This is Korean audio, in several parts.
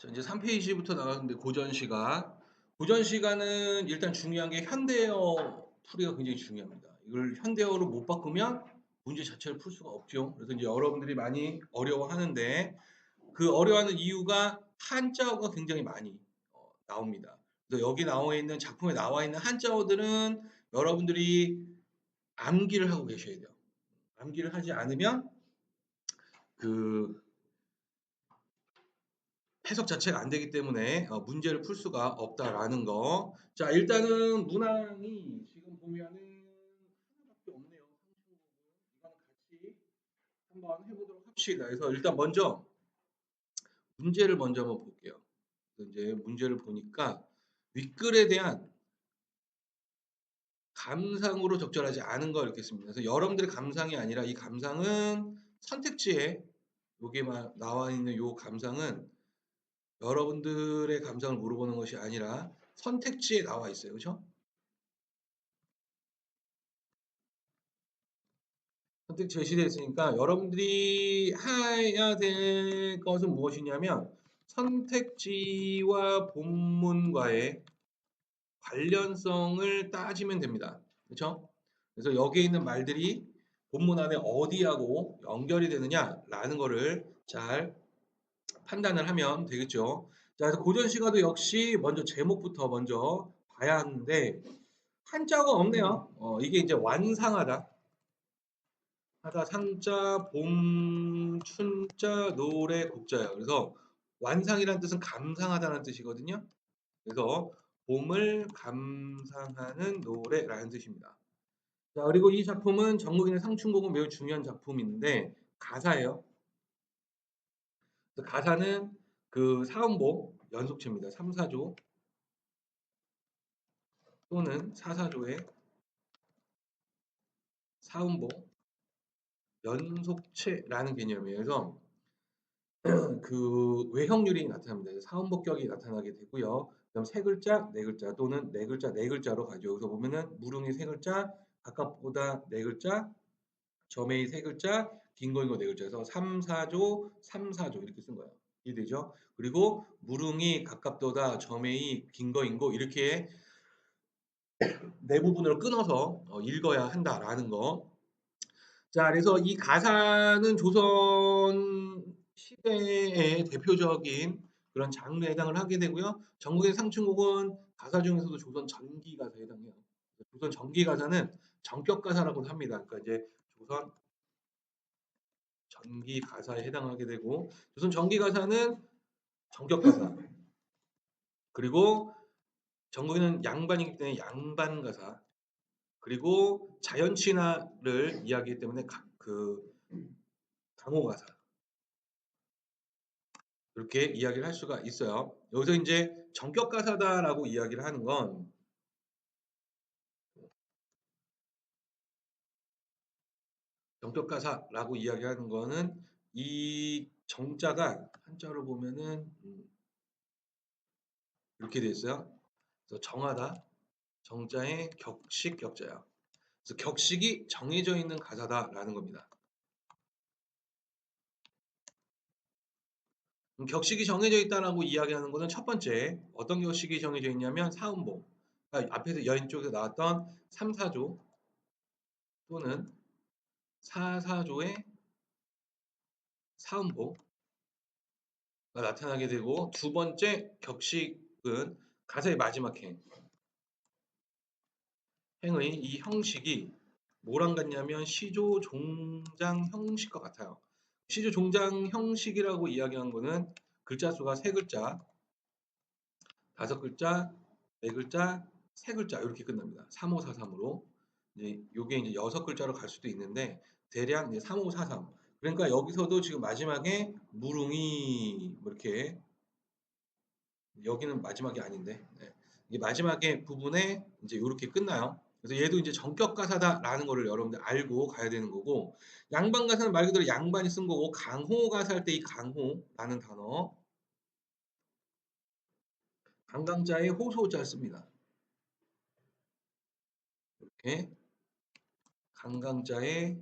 자, 이제 3페이지부터 나가는데 고전시가. 고전시가는 일단 중요한 게 현대어 풀이가 굉장히 중요합니다. 이걸 현대어로 못 바꾸면 문제 자체를 풀 수가 없죠. 그래서 이제 여러분들이 많이 어려워하는데 그 어려워하는 이유가 한자어가 굉장히 많이 나옵니다. 그래서 여기 나와 있는 작품에 나와 있는 한자어들은 여러분들이 암기를 하고 계셔야 돼요. 암기를 하지 않으면 그 해석 자체가 안 되기 때문에 문제를 풀 수가 없다라는 거. 자, 일단은 문항이 지금 보면은 하나밖에 없네요. 이거는 같이 한번 해보도록 합시다. 그래서 일단 먼저 문제를 먼저 한번 볼게요. 그래서 이제 문제를 보니까 윗글에 대한 감상으로 적절하지 않은 거 이렇게 씁니다. 그래서 여러분들의 감상이 아니라 이 감상은 선택지에 여기만 나와 있는 요 감상은 여러분들의 감상을 물어보는 것이 아니라 선택지에 나와 있어요. 그렇죠? 선택지 제시되어 있으니까 여러분들이 해야 될 것은 무엇이냐면 선택지와 본문과의 관련성을 따지면 됩니다. 그렇죠? 그래서 여기에 있는 말들이 본문 안에 어디하고 연결이 되느냐라는 거를 잘 판단을 하면 되겠죠. 자, 그래서 고전시가도 역시 먼저 제목부터 먼저 봐야 하는데 한자가 없네요. 이게 이제 완상하다. 하다 상자 봄 춘자 노래 국자예요. 그래서 완상이라는 뜻은 감상하다는 뜻이거든요. 그래서 봄을 감상하는 노래라는 뜻입니다. 자, 그리고 이 작품은 전국인의 상충곡은 매우 중요한 작품인데 가사예요. 그래서 가사는 그 사음보 연속체입니다. 3, 4조 또는 4, 4조의 사음보 연속체라는 개념이에요. 그래서 그 외형률이 나타납니다. 사음복격이 나타나게 되고요. 그다음 세 글자, 네 글자 또는 네 글자, 네 글자로 가죠. 여기서 보면은 무릉이 세 글자, 가깝보다 네 글자, 점에이 세 글자, 긴 거인 거 네 글자에서 3, 4조, 3, 4조 이렇게 쓴 거예요. 이해되죠? 그리고 무릉이 가깝도다, 점에이 긴 거인 거 이렇게 네 부분으로 끊어서 읽어야 한다라는 거. 자, 그래서 이 가사는 조선 시대의 대표적인 그런 장르에 해당을 하게 되고요. 전국의 상층곡은 가사 중에서도 조선 전기 가사에 해당해요. 조선 전기 가사는 전격 가사라고 합니다. 그러니까 이제 조선 전기 가사에 해당하게 되고 조선 전기 가사는 전격 가사 그리고 전국에는 양반이기 때문에 양반 가사 그리고 자연 친화를 이야기하기 때문에 그 강호 가사 이렇게 이야기를 할 수가 있어요. 여기서 이제 전격 가사다라고 이야기를 하는 건 전격 가사라고 이야기하는 거는 이 정자가 한자로 보면은 이렇게 돼 있어요. 그래서 정하다 정자의 격식 격자야. 그래서 격식이 정해져 있는 가사다라는 겁니다. 격식이 정해져 있다라고 이야기하는 것은 첫 번째 어떤 격식이 정해져 있냐면 사음보 그러니까 앞에서 왼쪽에서 나왔던 3, 4조 또는 4, 4조의 사음보가 나타나게 되고 두 번째 격식은 가사의 마지막 행의 이 형식이 뭐랑 같냐면 시조 종장 형식과 같아요. 시조 종장 형식이라고 이야기한 거는 글자 수가 세 글자, 다섯 글자, 네 글자, 세 글자 이렇게 끝납니다. 3543으로 이제 요게 이제 여섯 글자로 갈 수도 있는데 대략 이제 3543. 그러니까 여기서도 지금 마지막에 무릉이 뭐 이렇게 여기는 마지막이 아닌데 이게 마지막에 부분에 이제 이렇게 끝나요. 그래서 얘도 이제 전격 가사다라는 거를 여러분들 알고 가야 되는 거고 양반 가사는 말 그대로 양반이 쓴 거고 강호 가사 할 때 이 강호라는 단어 강강자의 호소자 씁니다. 이렇게 강강자의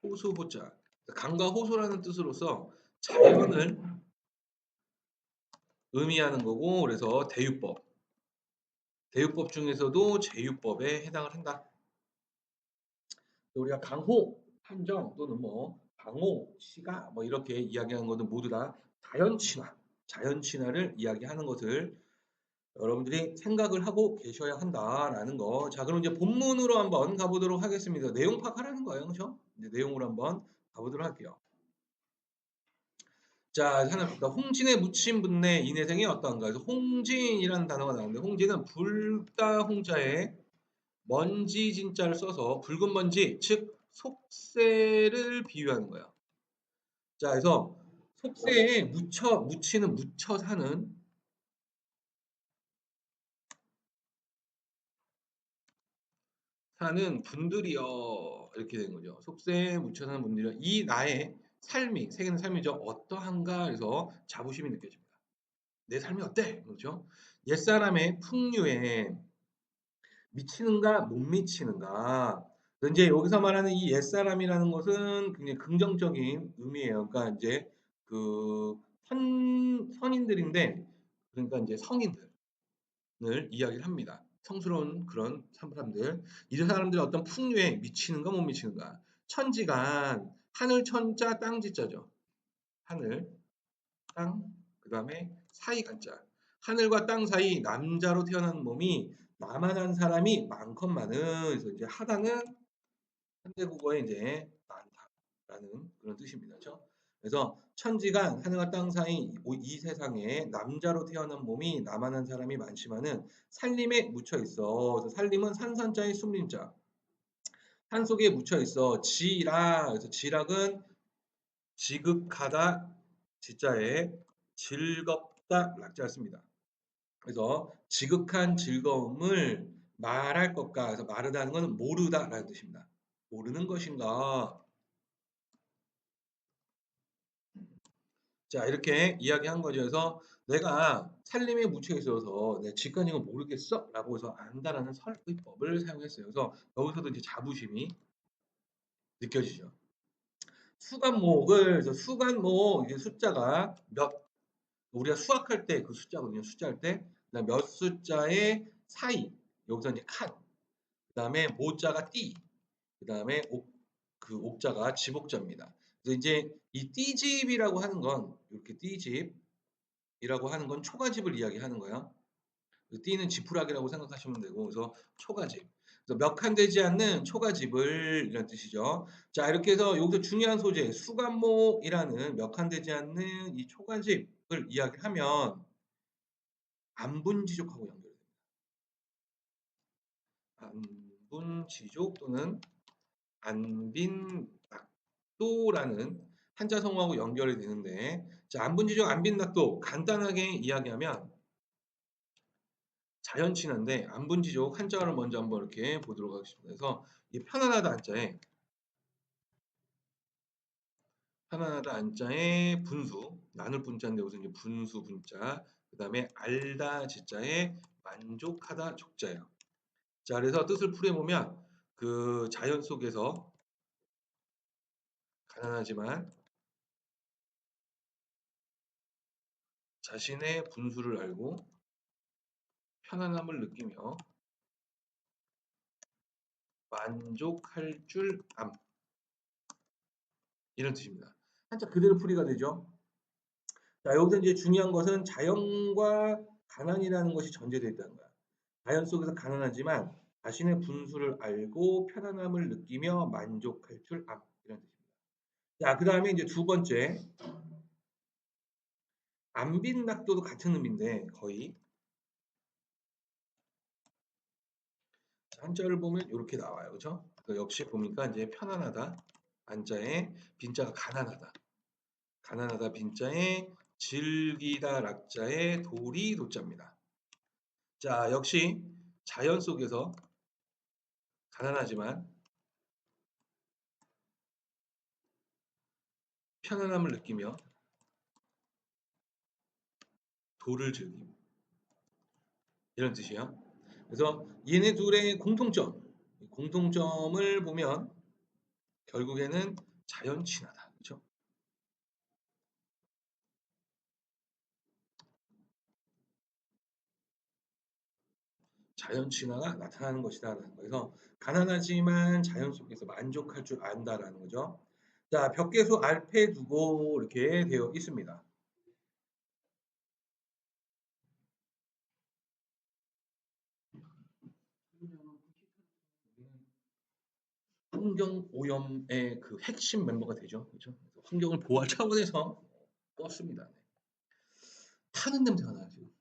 호소 호자 강과 호소라는 뜻으로서 자연을 의미하는 거고 그래서 대유법 중에서도 제유법에 해당을 한다. 우리가 강호, 한정 또는 뭐 강호, 시가 뭐 이렇게 이야기하는 것은 모두 다 자연친화를 이야기하는 것을 여러분들이 생각을 하고 계셔야 한다라는 거. 자, 그럼 이제 본문으로 한번 가보도록 하겠습니다. 내용 파악하라는 거예요, 그렇죠? 이제 내용으로 한번 가보도록 할게요. 자, 하나 볼까? 홍진에 묻힌 분내 인해생이 어떠한가? 그래서 홍진이라는 단어가 나오는데 홍진은 붉다 홍자에 먼지 진자를 써서 붉은 먼지, 즉 속세를 비유하는 거예요. 자, 그래서 속세에 묻혀 사는 분들이여 이렇게 된 거죠. 속세에 묻혀 사는 분들이여 이 나의 삶이 세계는 삶이죠. 어떠한가 그래서 자부심이 느껴집니다. 내 삶이 어때? 그렇죠? 옛사람의 풍류에 미치는가 못 미치는가. 이제 여기서 말하는 이 옛사람이라는 것은 굉장히 긍정적인 의미예요. 그러니까 이제 그 선인들인데 그러니까 이제 성인들을 이야기를 합니다. 성스러운 그런 사람들. 이 사람들의 어떤 풍류에 미치는가 못 미치는가. 천지간 하늘 천자 땅 지자죠. 하늘 땅 그다음에 사이 간자. 하늘과 땅 사이 남자로 태어난 몸이 나만한 사람이 많건만은 그래서 이제 하다는 현대국어에 이제 많다라는 그런 뜻입니다. 그렇죠? 그래서 천지간 하늘과 땅 사이 이 세상에 남자로 태어난 몸이 나만한 사람이 많지만은 살림에 묻혀 있어. 그래서 살림은 산산자의 숨림자. 산 속에 묻혀 있어. 지락. 그래서 지락은 지극하다 지자에 즐겁다 락자를 씁니다. 그래서 지극한 즐거움을 말할 것과 그래서 마르다는 것은 모르다라는 뜻입니다. 모르는 것인가? 자, 이렇게 이야기한 거죠. 그래서 내가 살림에 묻혀 있어서 내 직관인 걸 모르겠어? 라고 해서 안다라는 설의법을 사용했어요. 그래서 여기서도 이제 자부심이 느껴지죠. 그래서 수간목, 이게 숫자가 우리가 수학할 때 그 숫자거든요. 숫자할 때. 그다음 몇 숫자의 사이. 여기서 이제 칸. 그다음에 모자가 띠. 그다음에 그 옥자가 집옥자입니다. 그래서 이제 이 띠집이라고 하는 건 이렇게 띠집이라고 하는 건 초가집을 이야기하는 거야. 띠는 지푸라기라고 생각하시면 되고 그래서 초가집. 그래서 몇 칸 되지 않는 초가집을 이런 뜻이죠. 자, 이렇게 해서 여기서 중요한 소재 수간목이라는 몇 칸 되지 않는 이 초가집을 이야기하면 안분지족하고 연결됩니다. 안분지족 또는 안빈낙도라는 한자 성어하고 연결이 되는데 자, 안분지족 안빈낙도 간단하게 이야기하면 자연친화인데 안분지족 한자어를 먼저 한번 이렇게 보도록 하겠습니다. 그래서 이 편안하다 안자에 분수 나눌 분자인데 무슨 이제 분수 분자 그 다음에 알다 지자에 만족하다 족자예요. 자, 그래서 뜻을 풀어보면 그 자연 속에서 가난하지만 자신의 분수를 알고 편안함을 느끼며 만족할 줄 암. 이런 뜻입니다. 한자 그대로 풀이가 되죠. 자, 여기서 이제 중요한 것은 자연과 가난이라는 것이 전제되어 있다는 거야. 자연 속에서 가난하지만 자신의 분수를 알고 편안함을 느끼며 만족할 줄 암. 이런 뜻입니다. 자, 그 다음에 이제 두 번째. 안빈낙도도 같은 의미인데 거의 한자를 보면 이렇게 나와요. 그렇죠? 역시 보니까 이제 편안하다. 안자에 빈자가 가난하다. 가난하다 빈자에 즐기다 락자에 돌이 도자입니다. 자, 역시 자연 속에서 가난하지만 편안함을 느끼며 돌을 즐김. 이런 뜻이에요. 그래서 얘네 둘의 공통점을 보면 결국에는 자연 친화다. 그렇죠? 자연 친화가 나타나는 것이다라는 거에서 가난하지만 자연 속에서 만족할 줄 안다라는 거죠. 자, 벽계수 알페 두고 이렇게 되어 있습니다. 환경 오염의 그 핵심 멤버가 되죠. 그렇죠? 환경을 보호할 차원에서 껐습니다. 네. 타는 냄새가 나요, 지금.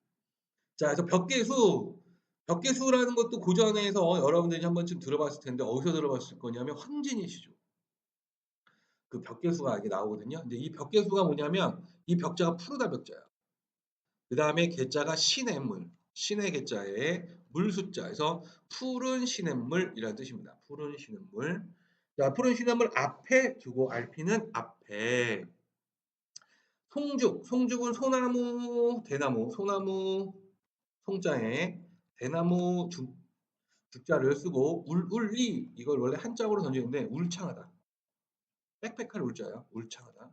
자, 그래서 벽계수라는 것도 고전에서 여러분들이 한 번쯤 들어봤을 텐데 어디서 들어봤을 거냐면 황진이시죠. 그 벽계수가 이게 나오거든요. 근데 이 벽계수가 뭐냐면 이 벽자가 푸르다 벽자야. 그 다음에 개자가 시냇물, 신의 개자에 물 숫자에서 푸른 시냇물이라는 뜻입니다. 푸른 시냇물. 자, 푸른 시냇물 앞에 두고 RP는 앞에. 송죽은 소나무, 대나무, 소나무 송자에 대나무 죽자를 쓰고 울리 이걸 원래 한자어로 던지는데 울창하다. 빽빽할 울자야. 울창하다.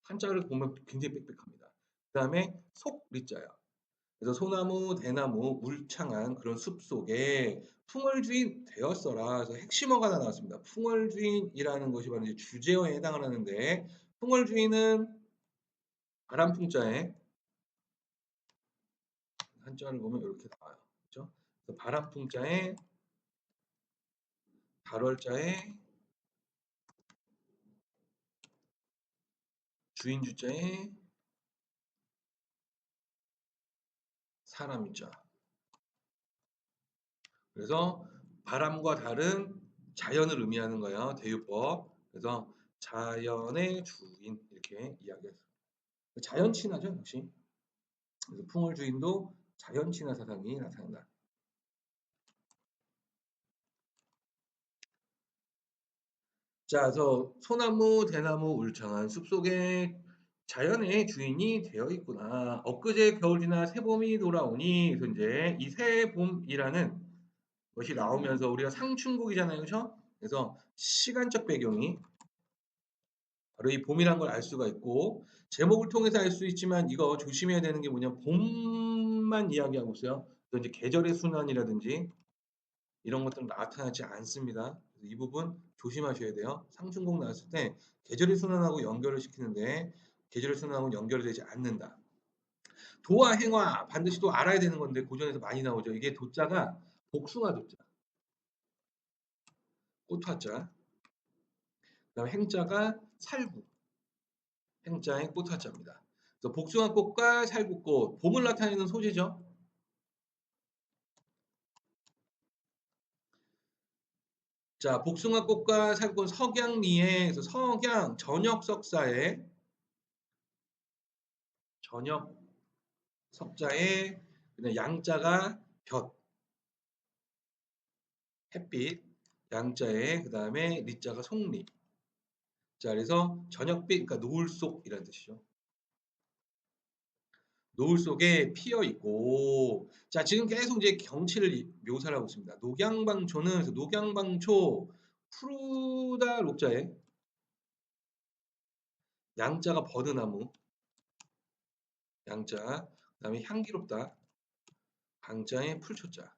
한자를 보면 굉장히 빽빽합니다. 그 다음에 속리자야. 그래서 소나무, 대나무, 울창한 그런 숲 속에 풍월주인 되었어라. 그래서 핵심어가 하나 나왔습니다. 풍월주인이라는 것이 바로 이제 주제어에 해당을 하는데 풍월주인은 바람풍자에 한자를 보면 이렇게 나와요. 그렇죠? 그래서 바람풍자에 발월자에 주인주자에 사람자. 그래서 바람과 다른 자연을 의미하는 거예요. 대유법. 그래서 자연의 주인 이렇게 이야기했어요. 자연 친화죠, 역시. 그래서 풍월주인도 자연 친화 사상이 나타난다. 자, 그래서 소나무, 대나무, 울창한 숲속에 자연의 주인이 되어 있구나. 엊그제 겨울 지나 새봄이 돌아오니, 그래서 이제 이 새봄이라는 것이 나오면서 우리가 상충곡이잖아요, 그렇죠? 그래서 시간적 배경이 바로 이 봄이란 걸 알 수가 있고 제목을 통해서 알 수 있지만 이거 조심해야 되는 게 뭐냐면 봄만 이야기하고 있어요. 또 이제 계절의 순환이라든지 이런 것들은 나타나지 않습니다. 이 부분 조심하셔야 돼요. 상충곡 나왔을 때 계절의 순환하고 연결을 시키는데 계절의 순환하고 연결이 되지 않는다. 도와 행화 반드시 또 알아야 되는 건데 고전에서 많이 나오죠. 이게 도자가 복숭아 도자, 꽃화자, 그다음에 행자가 살구, 행자의 꽃화자입니다. 그래서 복숭아꽃과 살구꽃, 봄을 나타내는 소재죠. 자, 복숭아꽃과 살구꽃 석양리에, 그래서 석양 저녁 석사에 저녁 석자에 그다음에 양자가 볕, 햇빛, 양자에 그다음에 리자가 속리. 자, 그래서 저녁빛, 그러니까 노을 속이라는 뜻이죠. 노을 속에 피어 있고, 자, 지금 계속 이제 경치를 묘사를 하고 있습니다. 녹양방초는, 그래서 녹양방초, 푸르다 록자에, 양자가 버드나무, 양자, 그 다음에 향기롭다, 강자에 풀초자.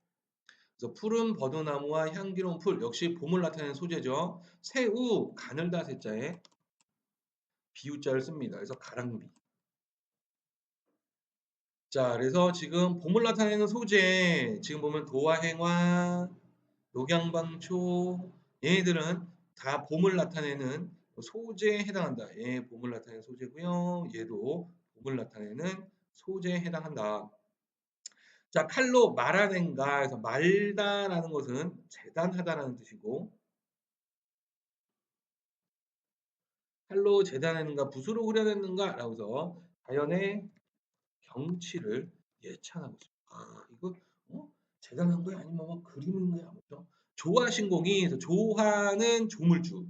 그래서 푸른 버드나무와 향기로운 풀, 역시 봄을 나타내는 소재죠. 새우, 가늘다 새자에 비유자를 씁니다. 그래서 가랑비. 자, 그래서 지금 봄을 나타내는 소재, 지금 보면 도화행화, 녹양방초, 얘네들은 다 봄을 나타내는 소재에 해당한다. 얘 봄을 나타내는 소재고요. 얘도 봄을 나타내는 소재에 해당한다. 자, 칼로 말아낸가 해서 말다라는 것은 재단하다라는 뜻이고 칼로 재단하는가 붓으로 흐려냈는가라고 해서 자연의 경치를 예찬하고 있습니다. 아, 이거 재단한 거야? 아니면 뭐 그리는 거야? 뭐죠? 조화신공이 그래서 조화는 조물주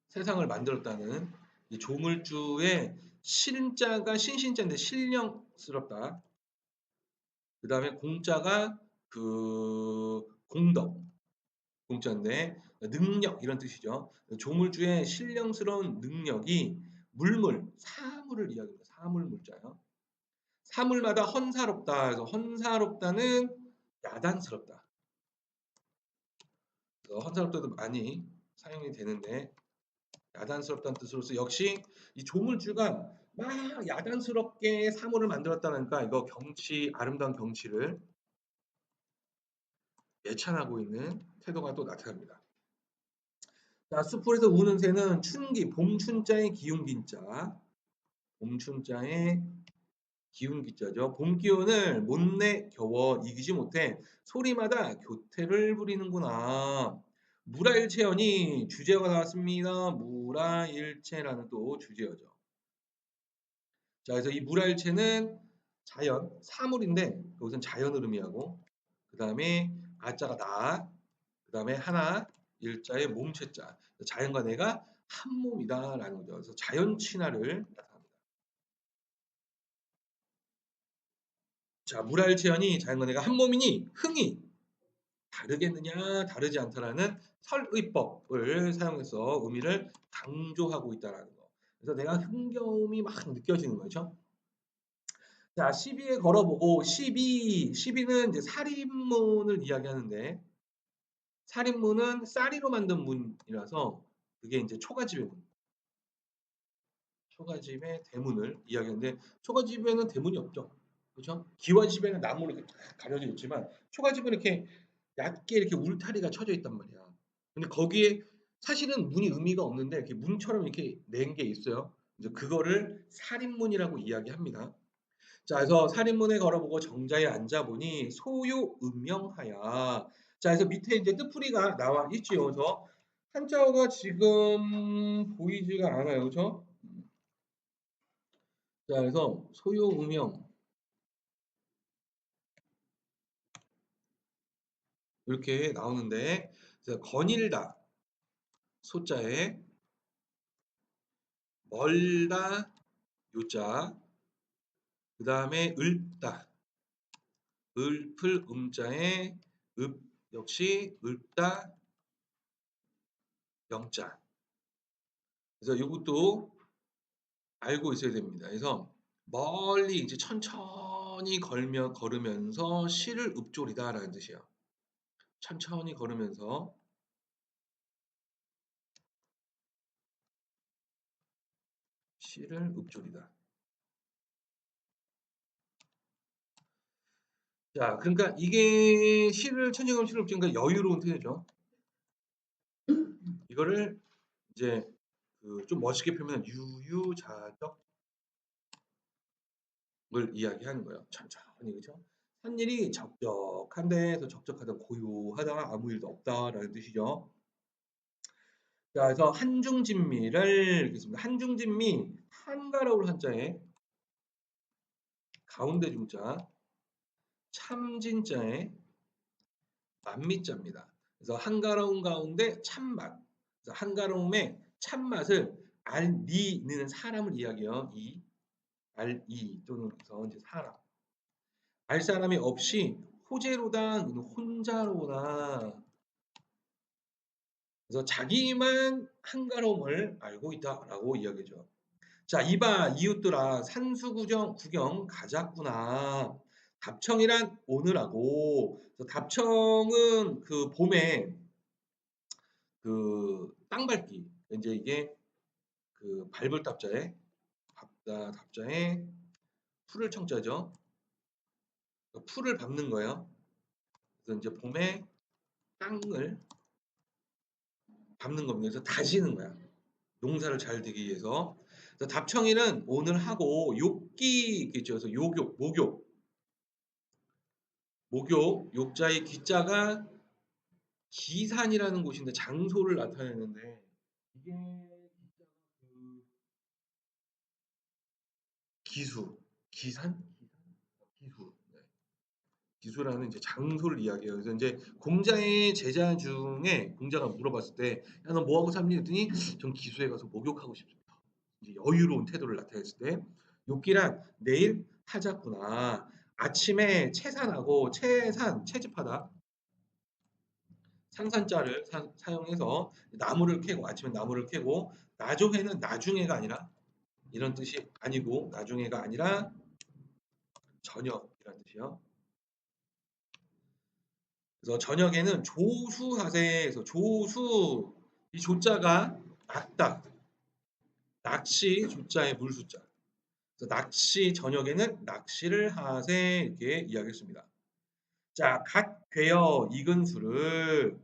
세상을 만들었다는 이 조물주의 신자가 신신자인데 신령스럽다. 그 다음에 공자가 그 공덕 공자인데 능력 이런 뜻이죠. 조물주의 신령스러운 능력이 물물, 사물을 이야기합니다. 사물 물자요. 사물마다 헌사롭다. 그래서 헌사롭다는 야단스럽다. 그래서 헌사롭다도 많이 사용이 되는데 야단스럽다는 뜻으로서 역시 이 조물주가 막 야단스럽게 사물을 만들었다니까 이거 경치 아름다운 경치를 예찬하고 있는 태도가 또 나타납니다. 자, 수풀에서 우는 새는 춘기, 봄춘자의 기운긴자, 봄춘자의 기운기자죠. 봄 기운을 못내 겨워 이기지 못해 소리마다 교태를 부리는구나. 무라일체연이 주제어가 나왔습니다. 무라일체라는 또 주제어죠. 자, 그래서 이 무라일체는 자연, 사물인데 여기서는 자연을 의미하고 그 다음에 아자가 나, 그 다음에 하나, 일자의 몸체자. 자연과 내가 한 몸이다라는 거죠. 그래서 자연 친화를 나타납니다. 자, 무라일체연이 자연과 내가 한 몸이니 흥이 다르겠느냐, 다르지 않다라는 설의법을 사용해서 의미를 강조하고 있다라는 거. 그래서 내가 흥겨움이 막 느껴지는 거죠. 자, 12에 걸어보고 12는 이제 살인문을 이야기하는데 살인문은 쌀이로 만든 문이라서 그게 이제 초가집의 문. 초가집의 대문을 이야기하는데 초가집에는 대문이 없죠. 그렇죠? 기와집에는 나무로 이렇게 가려져 있지만 초가집은 이렇게 얕게 이렇게 울타리가 쳐져 있단 말이야. 근데 거기에 사실은 문이 의미가 없는데 이렇게 문처럼 이렇게 낸 게 있어요. 그래서 그거를 살인문이라고 이야기합니다. 자, 그래서 살인문에 걸어보고 정자에 앉아보니 소요음명하야. 자, 그래서 밑에 이제 뜻풀이가 나와 있지요. 그래서 한자어가 지금 보이지가 않아요. 그렇죠? 자, 그래서 소요음명 이렇게 나오는데 그래서 거닐다 소자에 멀다 요자 그 다음에 읊다 읊을 음자에 읍 역시 읊다 영자. 그래서 이것도 알고 있어야 됩니다. 그래서 멀리 이제 천천히 걸으면서 시를 읊조리다라는 뜻이에요. 천천히 걸으면서 시를 읊조리다. 자, 그러니까 이게 시를 천천히 걸으면 시를 읊조리니까 여유로운 태도죠. 이거를 이제 좀 멋있게 표현한 유유자적을 이야기하는 거예요. 천천히 그죠? 한 일이 적적한데 적적하다 고요하다 아무 일도 없다라는 뜻이죠. 자, 그래서 한중진미를 읽겠습니다. 한중진미 한가로울 한자에 가운데 중자 참진자에 만미자입니다. 그래서 한가로운 가운데 참맛. 그래서 한가로움의 참맛을 알미는 사람을 이야기해요. 알이 또는 그래서 이제 사람. 알 사람이 없이 호재로다 혼자로다. 그래서 자기만 한가로움을 알고 있다라고 이야기죠. 자, 이봐 이웃들아 구경 가자꾸나. 답청이란 오늘하고 답청은 그 봄에 그 땅밟기 이제 이게 그 밟을 답자에 답자에 풀을 청자죠. 풀을 밟는 거예요. 그래서 이제 봄에 땅을 밟는 겁니다. 그래서 다지는 거야. 농사를 잘 되기 위해서. 그래서 답청이는 오늘 하고 욕기 있겠죠. 그래서 목욕, 욕자의 기자가 기산이라는 곳인데 장소를 나타내는데 이게 기자가 그 기수, 기산? 기수. 네. 기수라는 이제 장소를 이야기해요. 그래서 이제 공자의 제자 중에 공자가 물어봤을 때, 야, 너 뭐 하고 살니? 했더니 전 기수에 가서 목욕하고 싶습니다. 이제 여유로운 태도를 나타냈을 때, 욕기란 내일 하자꾸나. 아침에 채산하고 채집하다. 산산자를 사용해서 나무를 캐고 아침에 나무를 캐고 나조회는 나중에가 아니라 이런 뜻이 아니고 나중에가 아니라 저녁이라는 뜻이요. 그래서 저녁에는 조수하세에서 조수 이 조자가 낫다. 낚시 조자에 물수자. 그래서 낚시 저녁에는 낚시를 하세 이렇게 이야기했습니다. 자, 갓 괴어 익은 술을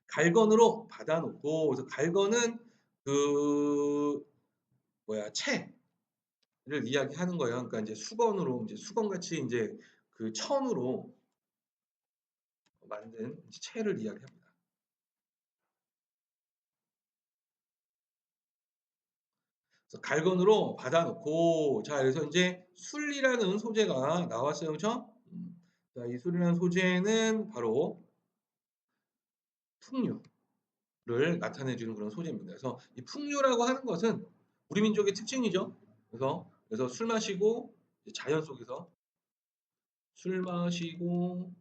갈건으로 받아놓고 그래서 갈건은 그 뭐야 채를 이야기하는 거예요. 그러니까 이제 수건으로 이제 수건같이 이제 그 천으로 만든 채를 이야기합니다. 그래서 갈건으로 받아놓고 자 그래서 이제 술이라는 소재가 나왔어요, 그렇죠? 자, 이 술이라는 소재는 바로 풍류를 나타내주는 그런 소재입니다. 그래서 이 풍류라고 하는 것은 우리 민족의 특징이죠. 그래서 술 마시고 자연 속에서 술 마시고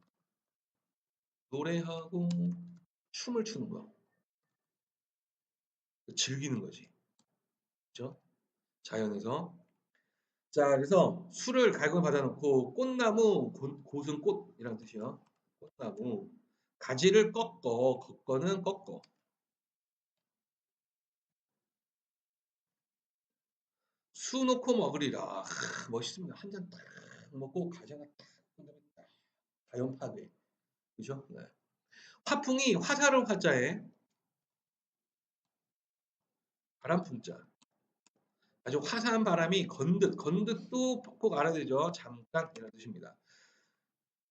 노래하고 춤을 추는 거, 즐기는 거지, 그렇죠? 자연에서. 자, 그래서 술을 갈고 받아놓고 꽃나무, 곧은 꽃이란 뜻이요. 꽃나무. 가지를 꺾어는 꺾어. 수 놓고 먹으리라. 멋있습니다. 한 잔 딱 먹고 가지 하나 딱, 그다음에 딱 자연 파괴. 그죠? 네. 화풍이 화살을 화자에 바람풍자. 아주 화사한 바람이 건듯도 퍽퍽 알아야 되죠. 잠깐 이런 뜻입니다.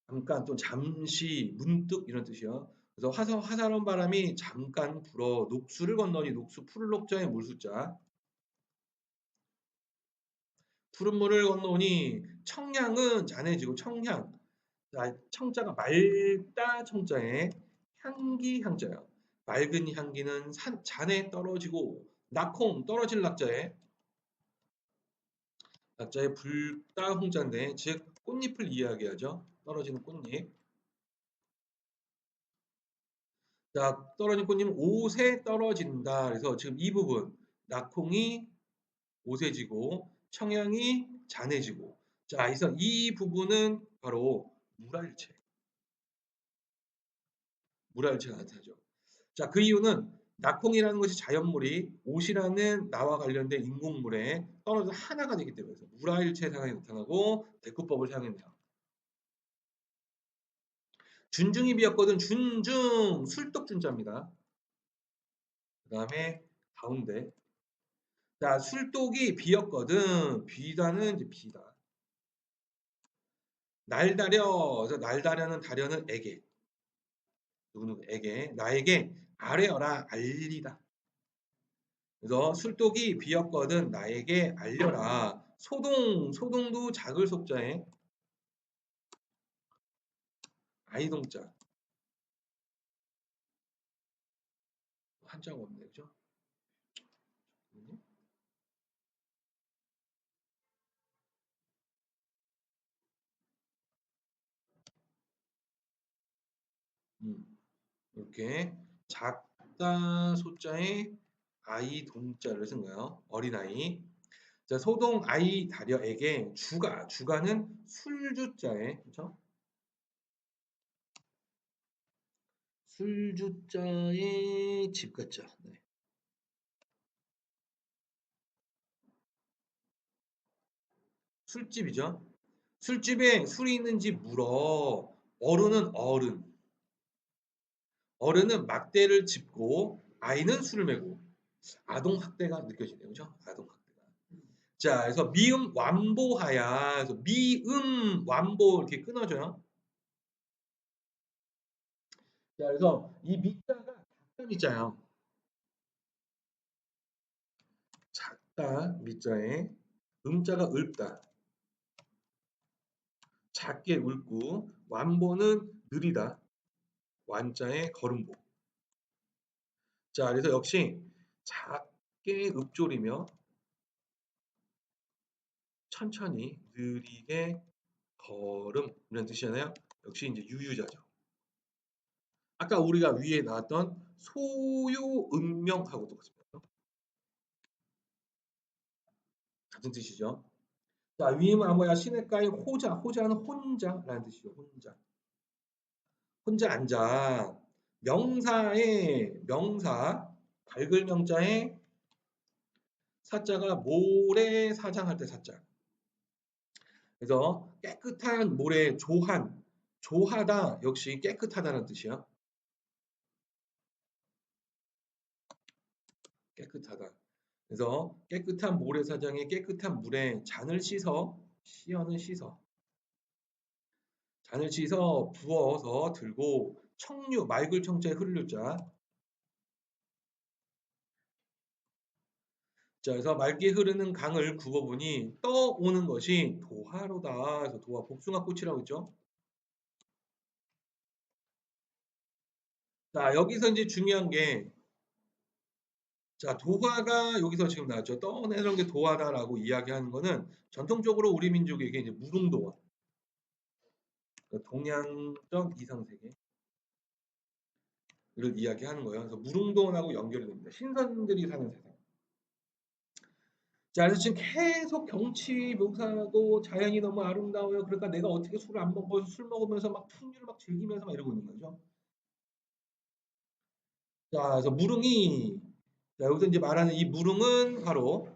잠깐 또 잠시 문득 이런 뜻이요. 그래서 화사한 바람이 잠깐 불어 녹수를 건너니 녹수 푸를 녹자에 물수자 푸른 물을 건너오니 청량은 잔해지고 청향 청자가 맑다 청자에 향기 향자요. 맑은 향기는 잔에 떨어지고 낙홍 떨어질 낙자에 낙자에 불다 홍자인데 즉 꽃잎을 이야기하죠. 떨어지는 꽃잎. 자, 떨어진 꽃잎은 옷에 떨어진다. 그래서 지금 이 부분 낙홍이 오세지고 청양이 잔해지고 자, 그래서 이 부분은 바로 물알체가 나타나죠. 자, 그 이유는 낙홍이라는 것이 자연물이 옷이라는 나와 관련된 인공물에 떨어져 하나가 되기 때문에 물알체 상황이 나타나고 대꾸법을 사용했네요. 준중이 비었거든 준중 술독준자입니다. 그 다음에 가운데 자 술독이 비었거든 비다는 이제 비다 날다려 그래서 날다려는 다려는 에게 누구누구에게 나에게 아뢰어라 알리다 그래서 술독이 비었거든 나에게 알려라 소동도 작을 속자에 아이동자 한자가 없네 그죠? 이렇게 작다 소자에 아이 동자를 쓴 거예요. 어린아이. 자, 소동 아이 다려에게 주가는 술주자에 그렇죠? 술주자에 집 같죠. 네. 술집이죠. 술집에 술이 있는지 물어. 어른은 어른. 어른은 막대를 짚고 아이는 술을 메고 아동 학대가 느껴지네요. 그죠? 아동 학대가. 자, 그래서 미음 완보하야. 그래서 미음 완보 이렇게 끊어져요. 자, 그래서 이 미자가 작다 미자예요. 작다 미자에 음자가 읊다. 작게 읊고 완보는 느리다. 완자의 걸음보. 자, 그래서 역시 작게 읊조리며 천천히 느리게 걸음 이런 뜻이잖아요. 역시 이제 유유자죠. 아까 우리가 위에 나왔던 소요음명하고도 같습니다. 무슨 뜻이죠? 자, 위임은 뭐야? 시냇가의 호자. 호자는 혼자라는 뜻이죠. 혼자. 혼자 앉아. 명사의 명사 밝을 명자에 사자가 모래사장할 때 사자. 그래서 깨끗한 모래 조한. 조하다 역시 깨끗하다는 뜻이야. 깨끗하다. 그래서 깨끗한 모래사장에 깨끗한 물에 잔을 씻어. 시어는 씻어. 잔을 씻어 부어서 들고 청류 맑을 청자에 흐르자. 자, 그래서 맑게 흐르는 강을 굽어보니 떠오는 것이 도화로다. 그래서 도화 복숭아꽃이라고 했죠. 자, 여기서 이제 중요한 게 자, 도화가 여기서 지금 나왔죠. 떠내는 게 도화다라고 이야기하는 거는 전통적으로 우리 민족에게 이제 무릉도원, 그러니까 동양적 이상세계를 이야기하는 거예요. 그래서 무릉도원하고 연결이 됩니다. 신선들이 사는 세상. 자, 그래서 지금 계속 경치 묘사하고 자연이 너무 아름다워요. 그러니까 내가 어떻게 술을 안 먹고 술 먹으면서 막 풍류를 막 즐기면서 막 이러고 있는 거죠. 자, 그래서 무릉이 자, 여기서 이제 말하는 이 무릉은 바로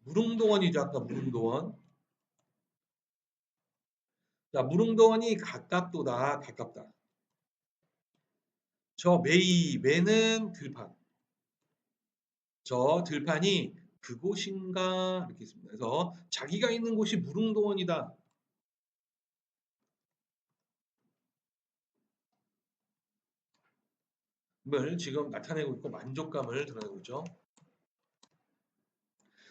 무릉도원이죠. 아까 무릉도원. 자, 무릉도원이 가깝도다. 가깝다. 저 매이 매는 들판. 저 들판이 그곳인가 이렇게 있습니다. 그래서 자기가 있는 곳이 무릉도원이다. 을 지금 나타내고 있고 만족감을 드러내고 있죠.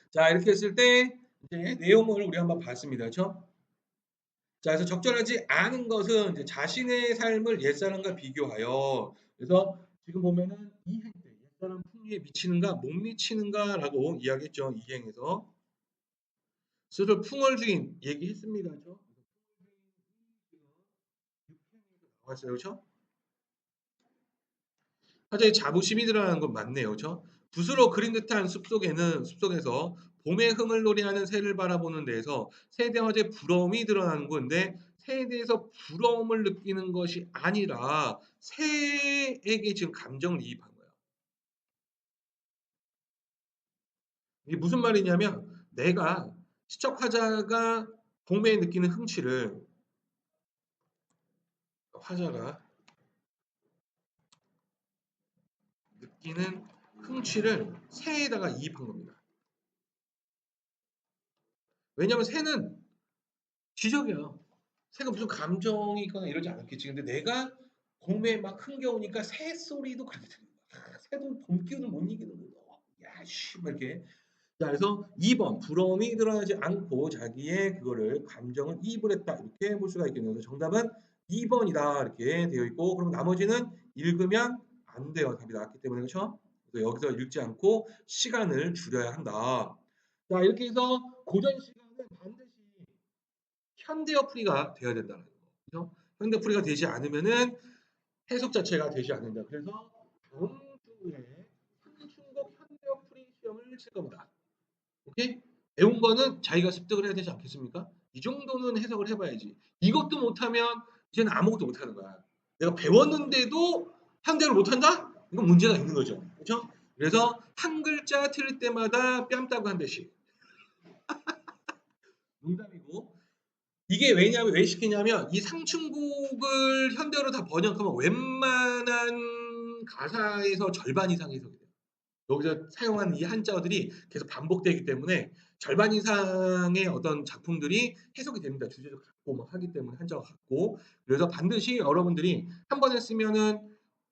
자, 이렇게 했을 때 이제 내용을 우리 한번 봤습니다. 그렇죠? 자, 그래서 적절하지 않은 것은 이제 자신의 삶을 옛사람과 비교하여 그래서 지금 보면은 이행 때 옛사람 풍류에 미치는가 못 미치는가라고 이야기했죠. 이행에서 스스로 풍월주의 얘기했습니다. 그렇죠? 나왔어요. 그렇죠? 화자의 자부심이 드러나는 건 맞네요. 그렇죠? 붓으로 그린 듯한 숲속에서 봄의 흥을 노래하는 새를 바라보는 데에서 새에 대한 화자의 부러움이 드러나는 건데 새에 대해서 부러움을 느끼는 것이 아니라 새에게 지금 감정을 이입한 거예요. 이게 무슨 말이냐면 내가 시적 화자가 봄에 느끼는 흥취를 화자가 느끼는 흥취를 새에다가 이입한 겁니다. 왜냐하면 새는 지적이야. 새가 무슨 감정이 있거나 이러지 않았겠지. 근데 내가 봄에 막 흥겨우니까 새 소리도 그렇게 들려. 새도 봄 기운을 못 이기는 거야. 야, 씨, 막 이렇게. 자, 그래서 2번 부러움이 드러나지 않고 자기의 그거를 감정을 이입을 했다. 이렇게 볼 수가 있겠네요. 그래서 정답은 2번이다. 이렇게 되어 있고, 그럼 나머지는 읽으면 안 돼요. 답이 나왔기 때문에 그렇죠? 그래서 여기서 읽지 않고 시간을 줄여야 한다. 자, 이렇게 해서 고전 시간은 반드시 현대어풀이가 되어야 된다는 거. 그죠? 현대어풀이가 되지 않으면은 해석 자체가 되지 않는다. 그래서 다음 주에 한중국 현대어풀이 시험을 칠 겁니다. 오케이? 배운 거는 자기가 습득을 해야 되지 않겠습니까? 이 정도는 해석을 해봐야지. 이것도 못하면 이제는 아무것도 못하는 거야. 내가 배웠는데도 현대어를 못한다? 이건 문제가 있는 거죠. 그렇죠? 그래서 한 글자 틀릴 때마다 뺨 따고 한 대씩. 농담이고 이게 왜냐면 왜 시키냐면 이 상층곡을 현대어로 다 번역하면 웬만한 가사에서 절반 이상이 해석이 돼요. 여기서 사용하는 이 한자어들이 계속 반복되기 때문에 절반 이상의 어떤 작품들이 해석이 됩니다. 주제적 갖고 막 하기 때문에 한자어 갖고 그래서 반드시 여러분들이 한 번에 쓰면은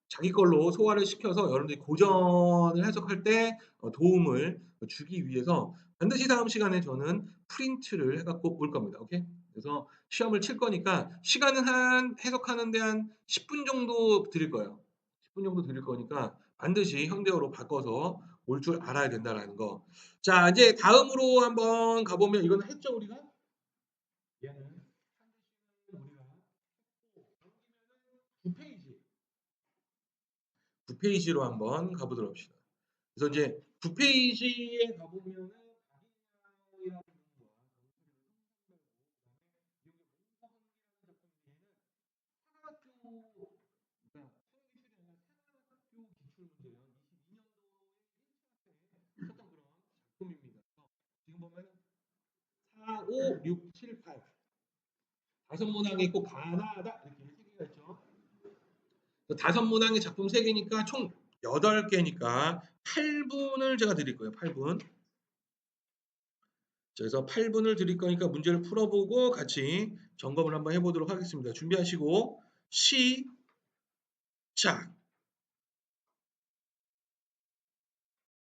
자기 걸로 소화를 시켜서 여러분들이 고전을 해석할 때 도움을 주기 위해서 반드시 다음 시간에 저는 프린트를 해갖고 올 겁니다. 오케이? 그래서 시험을 칠 거니까 시간은 한 해석하는데 한 10분 정도 드릴 거예요. 10분 정도 드릴 거니까 반드시 현대어로 바꿔서 올 줄 알아야 된다는 거. 자, 이제 다음으로 한번 가보면 이건 했죠 우리가? 얘는 우리가 9페이지 9페이지로 한번 가보도록 합시다. 그래서 이제 9페이지에 가보면은 그러니까 수능 기출이 아니라 생활학교 기출 문제예요. 22년도에 1차 때 썼던 그런 작품입니다. 지금 보면은 4, 5, 6, 7, 8 다섯 문항이 있고 가나다 이렇게 세 개가 있죠. 다섯 문항의 작품 3개니까 총 8개니까 8분을 제가 드릴 거예요. 8분. 그래서 8분을 드릴 거니까 문제를 풀어보고 같이 점검을 한번 해보도록 하겠습니다. 준비하시고 시작!